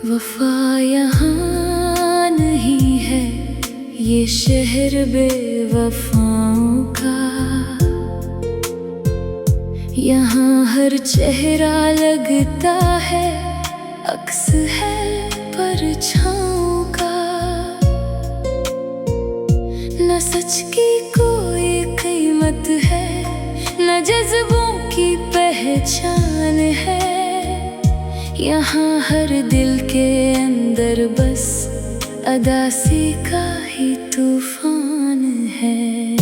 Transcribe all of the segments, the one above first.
वफा यहाँ नहीं है, ये शहर बेवफाओं का। यहाँ हर चेहरा लगता है, अक्स है परछाओं का। न सच की कोई कीमत है, न जज्बों की पहचान है। यहाँ हर दिल के अंदर बस अदासी का ही तूफान है।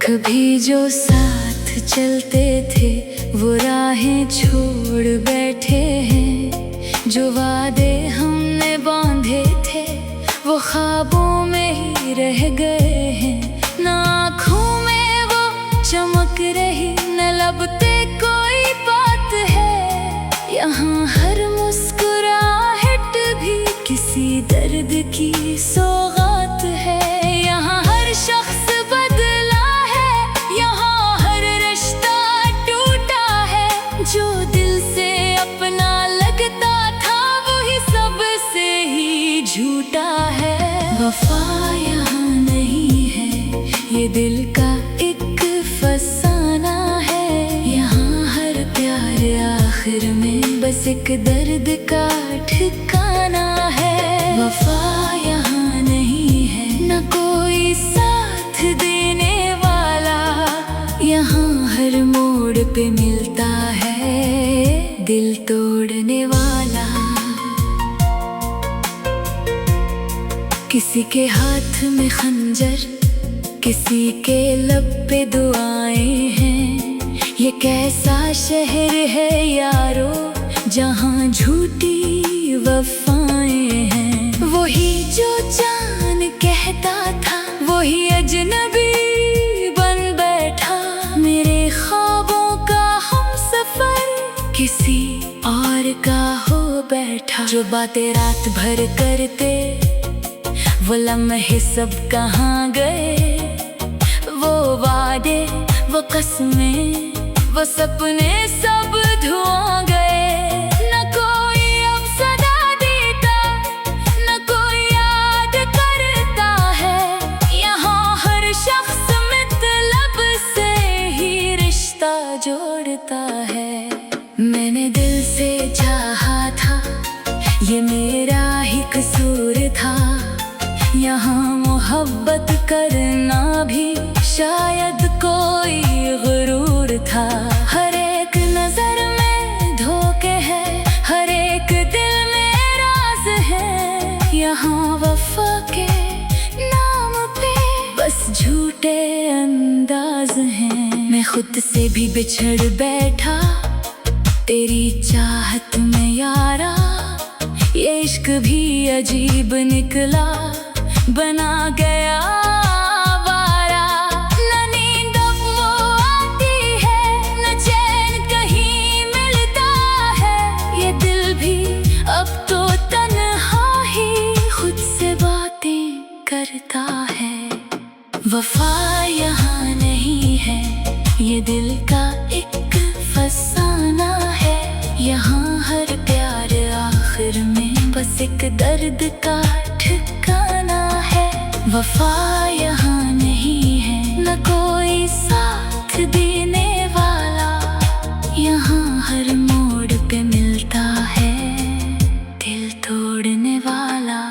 कभी जो साथ चलते थे वो राहें छोड़ बैठे हैं। जो वादे हमने बांधे थे वो ख्वाबों में ही रह गए हैं। न आँखों में वो चमक रही, न लब पे कोई बात है। यहाँ हर मुस्कुराहट भी किसी दर्द की सौगात है। यहाँ हर शख्स बदला है, यहाँ हर रिश्ता टूटा है। जो दिल से अपना लगता था वही सबसे ही झूठा है। वफा यहाँ नहीं है, ये दिल का एक फसाना है। यहाँ हर प्यार आखिर में बस एक दर्द का ठिकाना है। वफा यहाँ नहीं है, न कोई साथ देने वाला। यहाँ हर मोड़ पे मिलता है दिल तोड़ने वाला। किसी के हाथ में खंजर, किसी के लब पे दुआएं हैं। ये कैसा शहर है यारो, जहाँ झूठी वफाएं हैं। वही जो जान कहता था वही अजनबी बन बैठा। मेरे ख्वाबों का हमसफर किसी और का हो बैठा। जो बातें रात भर करते वो लम्हे सब कहाँ गए। वो वादे, वो कसमें, वो सपने सब धुआं गए। न कोई अब सदा देता, न कोई याद करता है। यहाँ हर शख्स मतलब से ही रिश्ता जोड़ता है। मैंने दिल से चाहा था, ये मेरा ही कसूर था। यहाँ मोहब्बत करना भी शायद कोई गुरूर था। हर एक नजर में धोखे हैं, हर एक दिल में राज है। यहाँ वफा के नाम पे बस झूठे अंदाज हैं। मैं खुद से भी बिछड़ बैठा तेरी चाहत में यारा। ये इश्क भी अजीब निकला, बना गया आवारा। न नींद अब वो आती है, न चैन कहीं मिलता है। ये दिल भी अब तो तन्हा ही खुद से बातें करता है। वफा यहाँ नहीं है, ये दिल का एक फसाना है। यहाँ हर प्यार आखिर में बस एक दर्द का ठिकाना है। वफा यहाँ नहीं है, न कोई साथ देने वाला। यहाँ हर मोड़ पे मिलता है दिल तोड़ने वाला।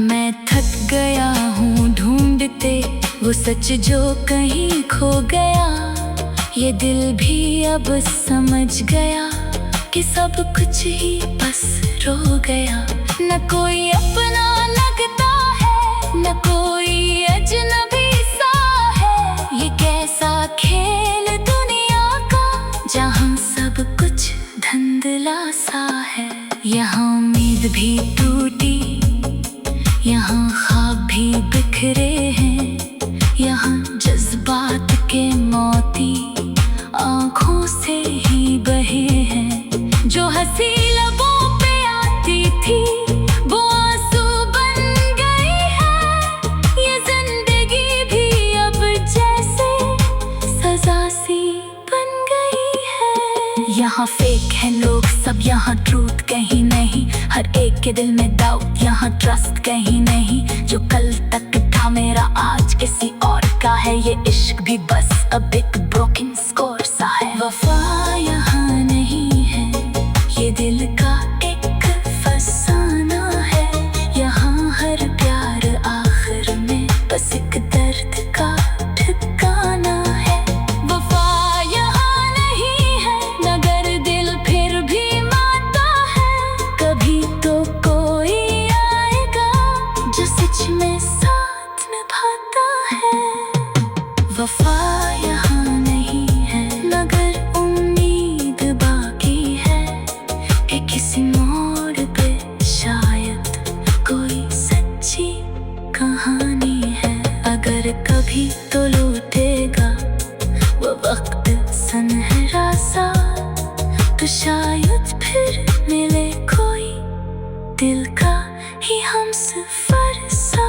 मैं थक गया हूँ ढूंढते वो सच जो कहीं खो गया। ये दिल भी अब समझ गया कि सब कुछ ही बस रो गया। न कोई अपना लगता है, न कोई अजनबी सा है। ये कैसा खेल दुनिया का, जहाँ सब कुछ धुंधला सा है। यहाँ उम्मीद भी टूटी, यहाँ ख्वाब भी बिखरे हैं। यहाँ जज्बात के मोती आँखों से ही बहे हैं। जो हंसी लबों पे आती थी वो आंसू बन गई है। ये जिंदगी भी अब जैसे सजा सी बन गई है। यहाँ फेक है लोग सब, यहाँ ट्रूथ कहीं नहीं। हर एक के दिल में डाउट, यहाँ ट्रस्ट कहीं नहीं। जो कल तक था मेरा आज किसी और का है, ये इश्क भी बस अब एक ब्रोकन स्कोर सा है। वफा यहाँ नहीं है, ये दिल का एक फसाना है। यहाँ हर प्यार आखिर में बस एक दर्द का ठिकाना है। वफा यहाँ नहीं है, मगर दिल फिर भी मानता है। कभी तो कोई आएगा जो सच में साथ निभाता है। वफा यहाँ नहीं है, मगर उम्मीद बाकी है कि किसी मोड़ पे शायद कोई सच्ची कहानी है। अगर कभी तो लौटेगा वो वक्त सुनहरा सा, तो शायद फिर मिले कोई दिल का ही हमसफर सा।